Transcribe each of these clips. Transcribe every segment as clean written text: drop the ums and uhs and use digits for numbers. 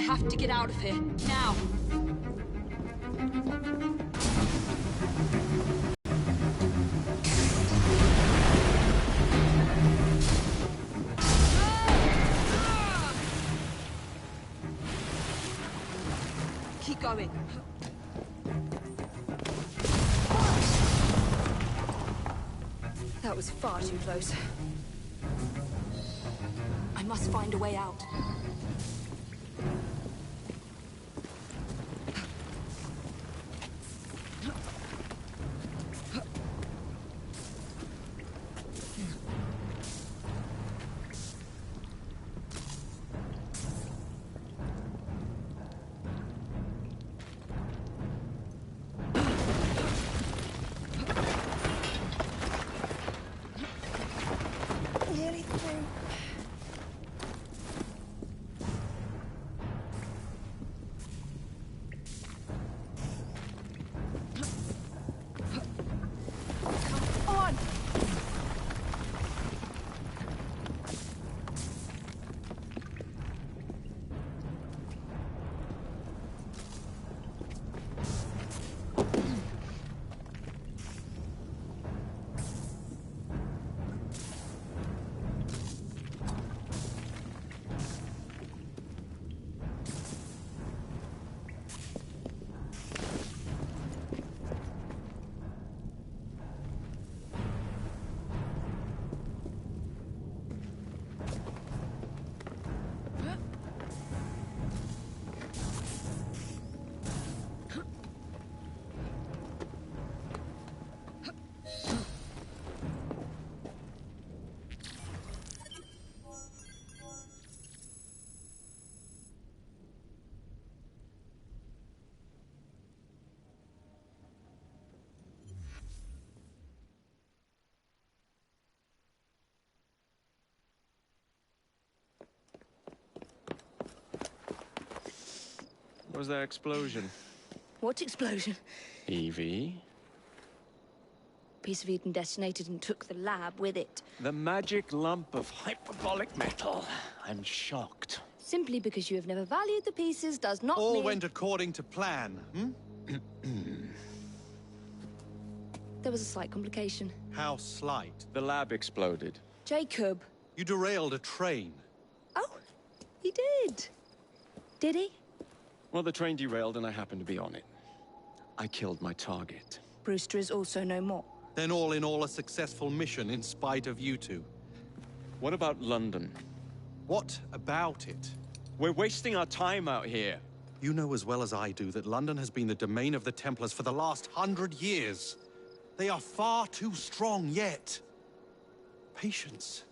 have to get out of here, now. Keep going. That was far too close. I must find a way out. Nearly through. Come on! What was that explosion? What explosion? Evie? Piece of Eden detonated and took the lab with it. The magic lump of hyperbolic metal. I'm shocked. Simply because you have never valued the pieces does not All mean... went according to plan, There was a slight complication. How slight. The lab exploded. Jacob. You derailed a train. Oh, he did. Did he? Well, the train derailed and I happened to be on it. I killed my target. Brewster is also no more. Then all in all a successful mission in spite of you two. What about London? What about it? We're wasting our time out here. You know as well as I do that London has been the domain of the Templars for the last 100 years. They are far too strong yet. Patience.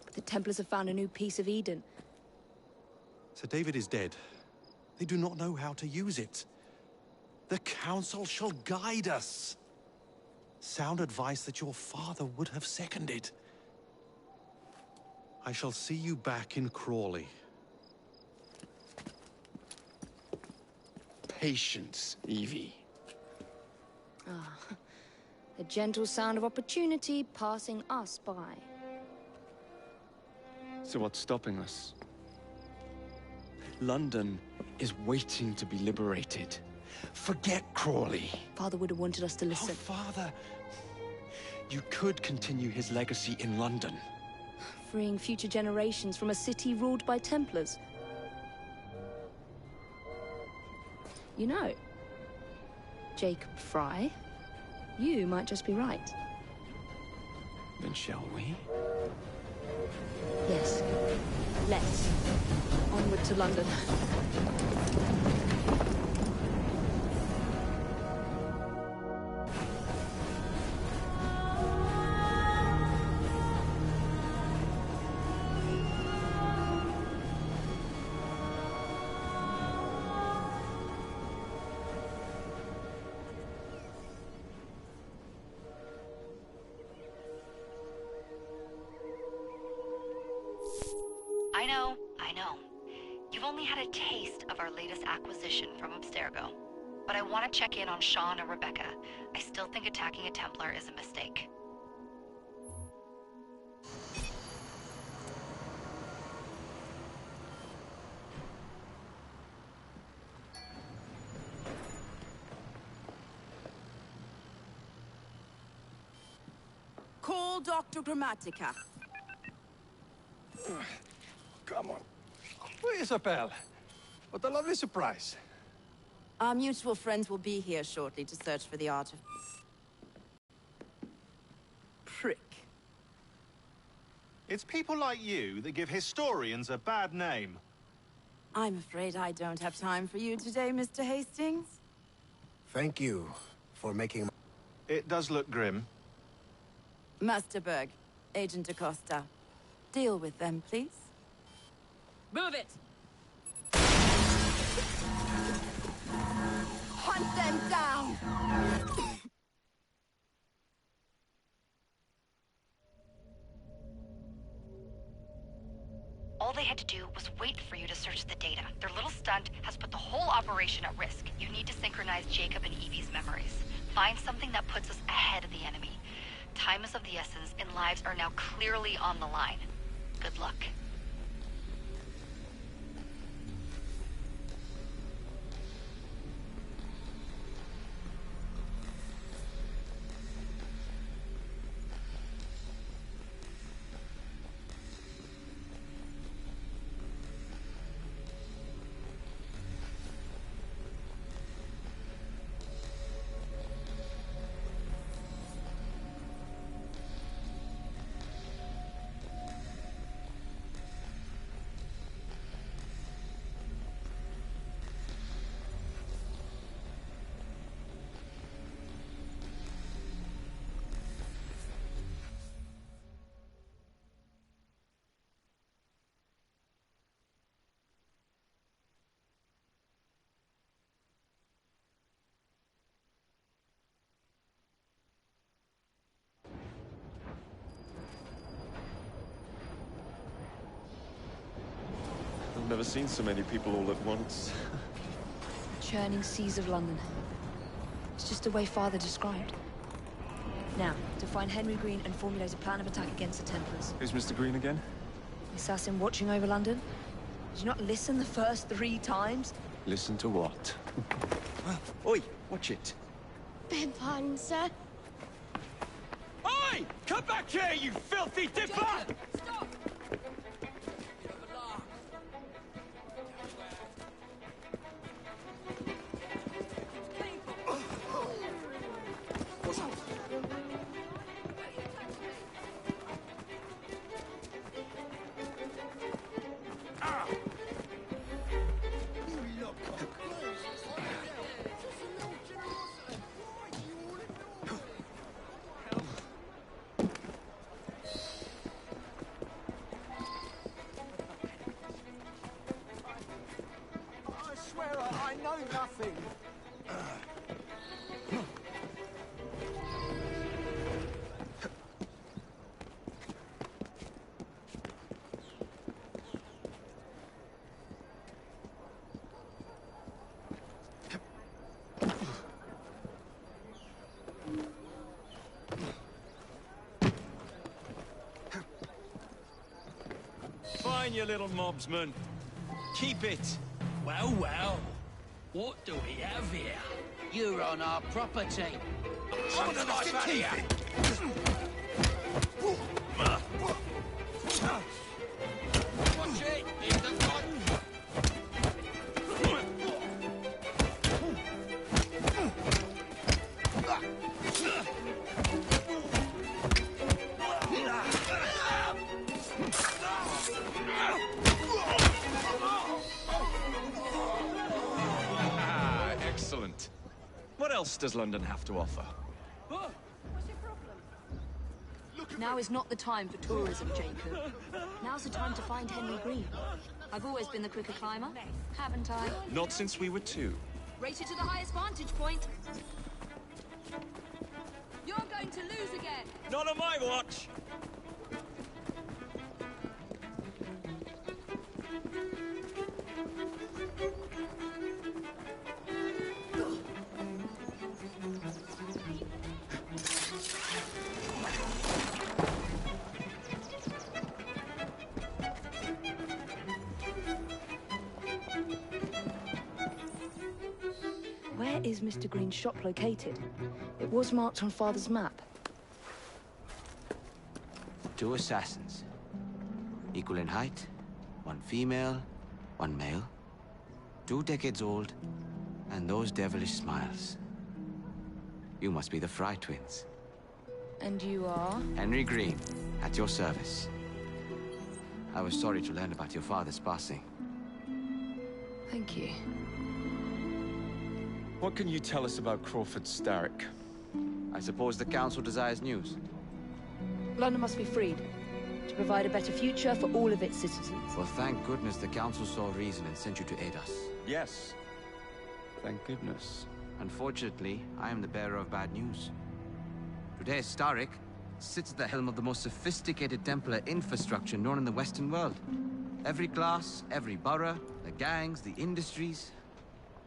But the Templars have found a new piece of Eden. Sir David is dead. They do not know how to use it. The Council shall guide us. Sound advice that your father would have seconded. I shall see you back in Crawley. Patience, Evie. The gentle sound of opportunity passing us by. So what's stopping us? London is waiting to be liberated. Forget Crawley. Father would have wanted us to Oh, listen. Father. You could continue his legacy in London. Freeing future generations from a city ruled by Templars. You know, Jacob Fry, you might just be right. Then shall we? Yes. Let's. Onward to London. I know. You've only had a taste of our latest acquisition from Abstergo. But I want to check in on Sean and Rebecca. I still think attacking a Templar is a mistake. call Dr. Grammatica. Come on. Well, Isabel. What a lovely surprise. Our mutual friends will be here shortly to search for the art of... Prick. It's people like you that give historians a bad name. I'm afraid I don't have time for you today, Mr. Hastings. Thank you for making... It does look grim. Master Berg, Agent Acosta. Deal with them, please. Move it! Hunt them down! All they had to do was wait for you to search the data. Their little stunt has put the whole operation at risk. You need to synchronize Jacob and Evie's memories. Find something that puts us ahead of the enemy. Time is of the essence, and lives are now clearly on the line. Good luck. I've never seen so many people all at once. Churning seas of London. It's just the way Father described. Now, to find Henry Green and formulate a plan of attack against the Templars. Who's Mr. Green again? The assassin watching over London? Did you not listen the first 3 times? Listen to what? Oi, watch it. Beg pardon, sir. Oi! Come back here, you filthy dipper! Stop! I know nothing. Fine, you little mobsman. Keep it. Well, well. What do we have here? You're on our property. Oh, the nice out here! Watch it! He's the gun! Excellent. What else does London have to offer? Now is not the time for tourism, Jacob. Now's the time to find Henry Green. I've always been the quicker climber, haven't I? Not since we were 2. Race it to the highest vantage point. You're going to lose again. Not on my watch! Where is Mr. Green's shop located? It was marked on Father's map. 2 assassins. Equal in height, 1 female, 1 male. 2 decades old, and those devilish smiles. You must be the Fry twins. And you are? Henry Green, at your service. I was sorry to learn about your father's passing. Thank you. What can you tell us about Crawford Starrick? I suppose the Council desires news. London must be freed, to provide a better future for all of its citizens. Well, thank goodness the Council saw reason and sent you to aid us. Yes. Thank goodness. Unfortunately, I am the bearer of bad news. Today, Starrick sits at the helm of the most sophisticated Templar infrastructure known in the Western world. Every class, every borough, the gangs, the industries.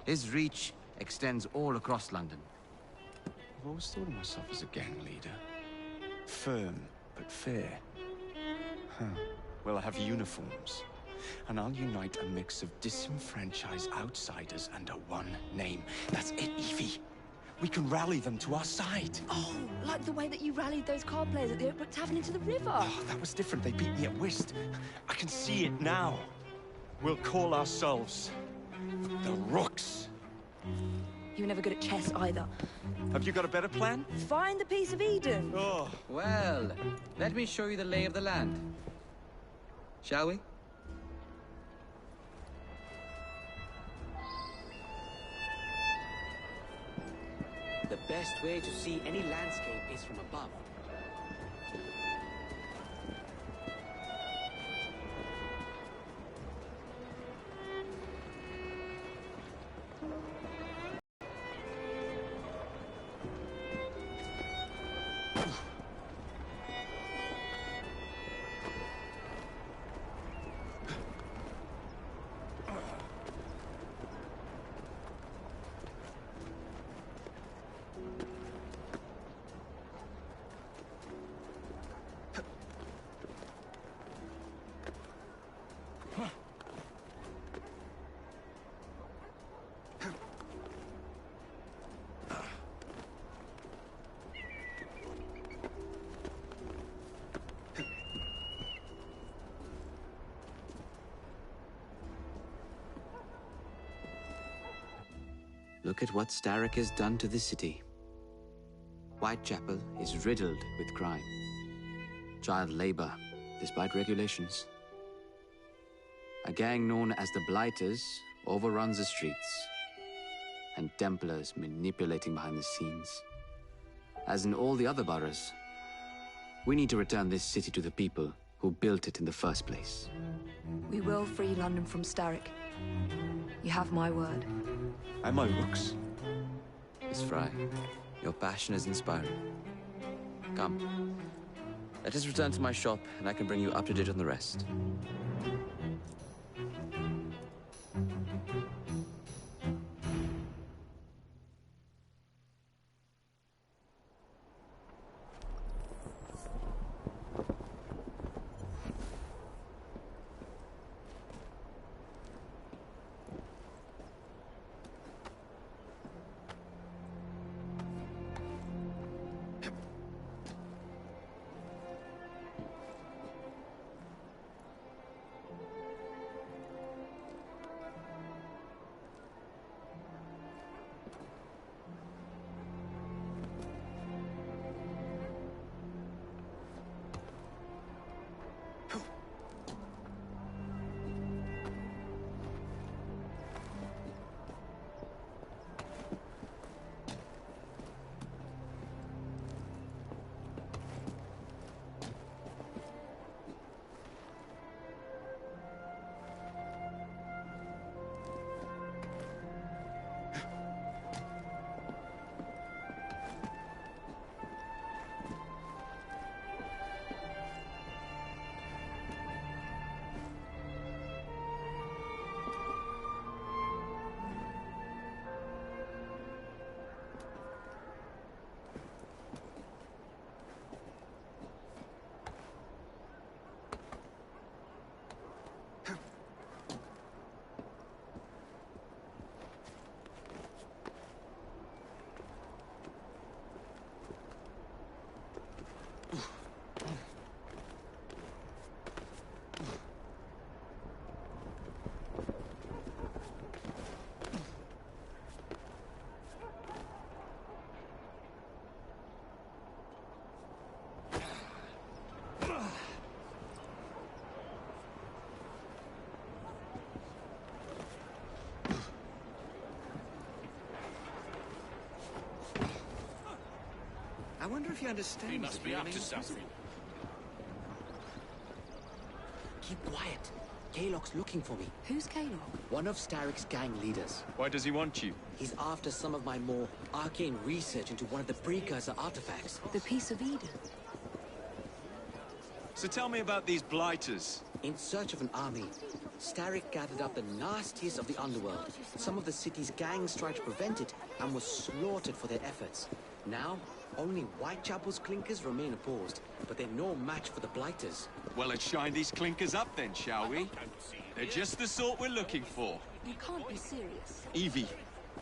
His reach extends all across London. I've always thought of myself as a gang leader. Firm, but fair. Huh. Well, I have uniforms. And I'll unite a mix of disenfranchised outsiders under one name. That's it, Evie. We can rally them to our side. Oh, like the way that you rallied those card players at the Oakbrook Tavern into the river. Oh, that was different. They beat me at whist. I can see it now. We'll call ourselves the Rooks. You were never good at chess either. Have you got a better plan? Find the piece of Eden. Oh. Well, let me show you the lay of the land. Shall we? The best way to see any landscape is from above. Look at what Starrick has done to the city. Whitechapel is riddled with crime. Child labor, despite regulations. A gang known as the Blighters overruns the streets, and Templars manipulating behind the scenes. As in all the other boroughs, we need to return this city to the people who built it in the first place. We will free London from Starrick. You have my word. And my Rooks. Miss Fry, your passion is inspiring. Come, let us return to my shop, and I can bring you up to date on the rest. wonder if he understands. He must be up to something. Keep quiet. Kalok's looking for me. Who's Kalok? One of Starrick's gang leaders. Why does he want you? He's after some of my more arcane research into one of the precursor artifacts. The Piece of Eden. So tell me about these blighters. In search of an army, Starrick gathered up the nastiest of the underworld. Some of the city's gangs tried to prevent it and were slaughtered for their efforts. Now, only Whitechapel's clinkers remain opposed, but they're no match for the blighters. Well, let's shine these clinkers up then, shall we? They're just the sort we're looking for. You can't be serious. Evie,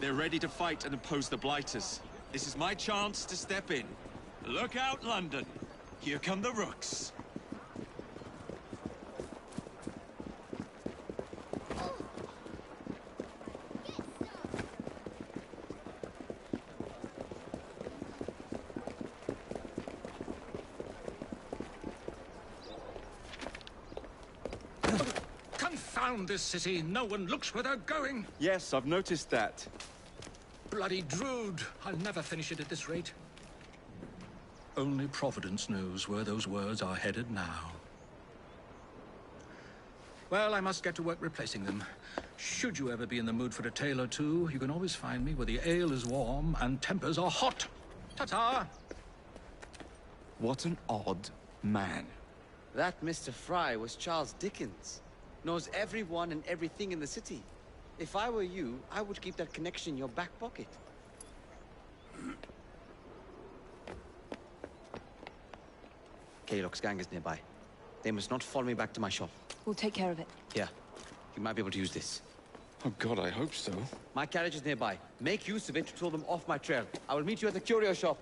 they're ready to fight and oppose the blighters. This is my chance to step in. Look out, London. Here come the rooks. Confound this city. No one looks where they're going. Yes, I've noticed that. Bloody Drood. I'll never finish it at this rate. Only Providence knows where those words are headed now. Well, I must get to work replacing them. Should you ever be in the mood for a tale or two, you can always find me where the ale is warm and tempers are hot. Ta-ta! What an odd man. That Mr. Fry was Charles Dickens. Knows everyone and everything in the city. If I were you, I would keep that connection in your back pocket. Kalok's gang is nearby. They must not follow me back to my shop. We'll take care of it. Here, you might be able to use this. Oh God, I hope so. My carriage is nearby. Make use of it to throw them off my trail. I will meet you at the curio shop.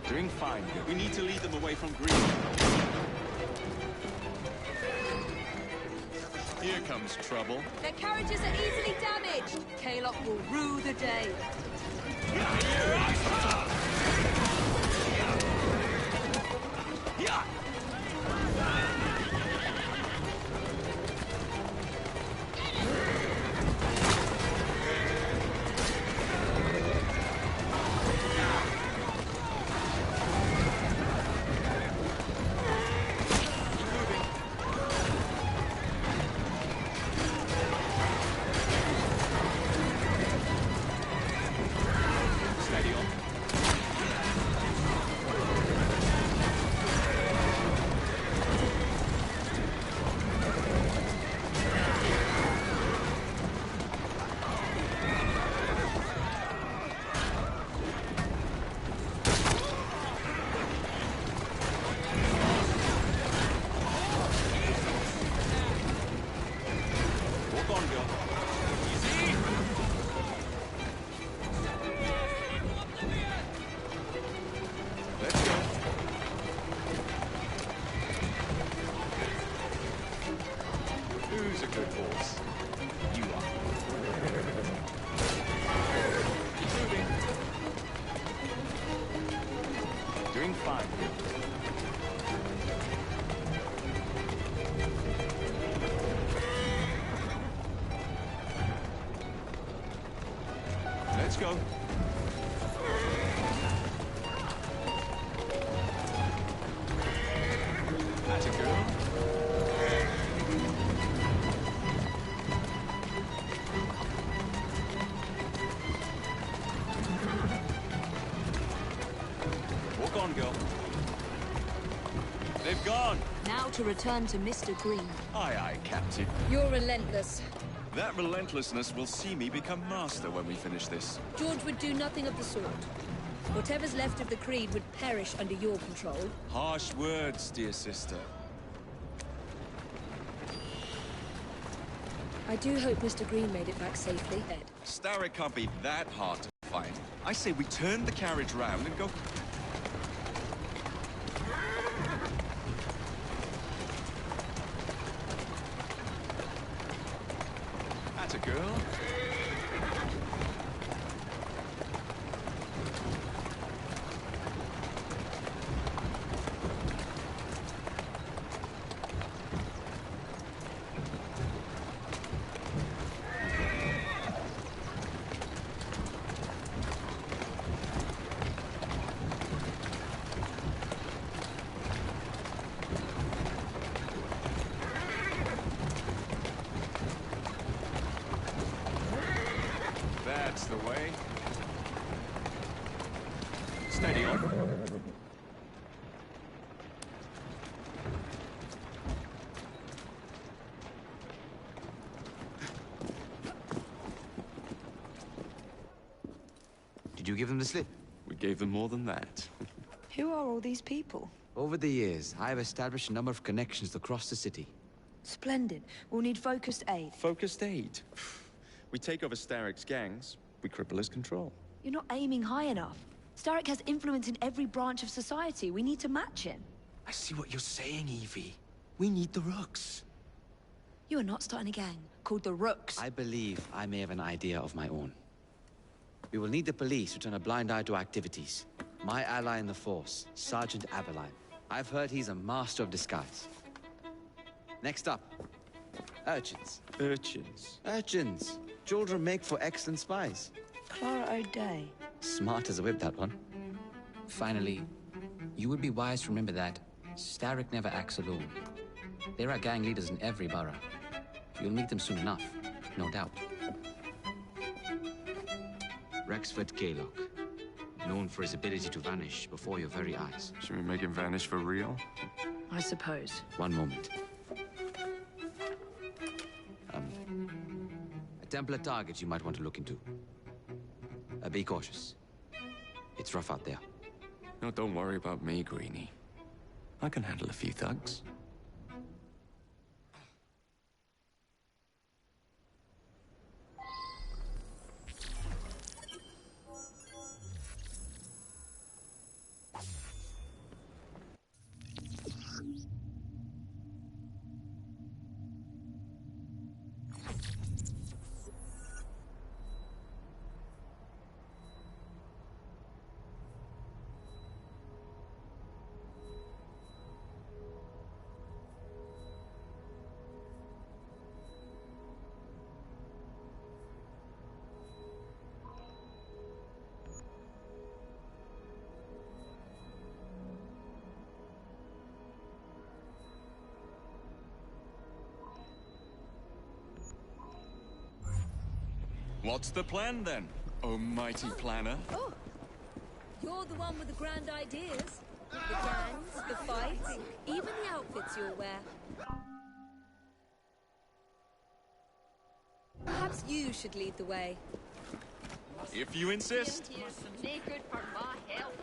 Doing fine. We need to lead them away from Green. Here comes trouble. Their carriages are easily damaged. Kalok will rue the day. Who's a good horse? You are. Keep moving. Doing fine. Let's go. That's a girl. Walk on, girl. They've gone. Now to return to Mr. Green. Aye, aye, Captain. You're relentless. That relentlessness will see me become master when we finish this. George would do nothing of the sort. Whatever's left of the Creed would perish under your control. Harsh words, dear sister. I do hope Mr. Green made it back safely, Ed. Starrick can't be that hard to find. I say we turn the carriage round and go... That's a girl. the way. Steady on. Did you give them the slip? We gave them more than that. Who are all these people? Over the years, I have established a number of connections across the city. Splendid. We'll need focused aid. Focused aid. We take over Starrick's gangs, we cripple his control. You're not aiming high enough. Starrick has influence in every branch of society. We need to match him. I see what you're saying, Evie. We need the Rooks. You are not starting a gang called the Rooks. I believe I may have an idea of my own. We will need the police to turn a blind eye to activities. My ally in the force, Sergeant Aberline. I've heard he's a master of disguise. Next up, urchins. Urchins? Urchins. Children make for excellent spies. Clara O'Day. Smart as a whip, that one. Finally, you would be wise to remember that Starrick never acts alone. There are gang leaders in every borough. You'll meet them soon enough, no doubt. Rexford Kaylock, known for his ability to vanish before your very eyes. Should we make him vanish for real? I suppose. One moment. A Templar target you might want to look into. Be cautious. It's rough out there. No, don't worry about me, Greenie. I can handle a few thugs. What's the plan then, oh mighty planner? Oh, you're the one with the grand ideas. The gangs, the fights, even the outfits you'll wear. Perhaps you should lead the way. If you insist. Naked for my help.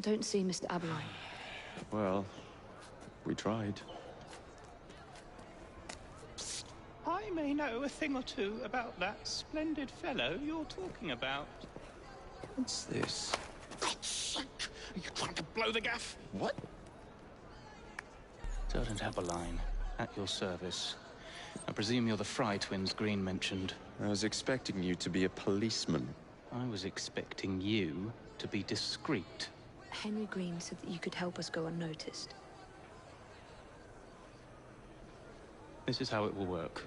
don't see Mr. Aberline. Well, we tried. I may know a thing or two about that splendid fellow you're talking about. What's this? God's sake! Are you trying to blow the gaff? What? Sergeant Aberline, at your service. I presume you're the Fry twins Green mentioned. I was expecting you to be a policeman. I was expecting you to be discreet. Henry Green said that you could help us go unnoticed. This is how it will work.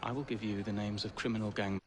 I will give you the names of criminal gang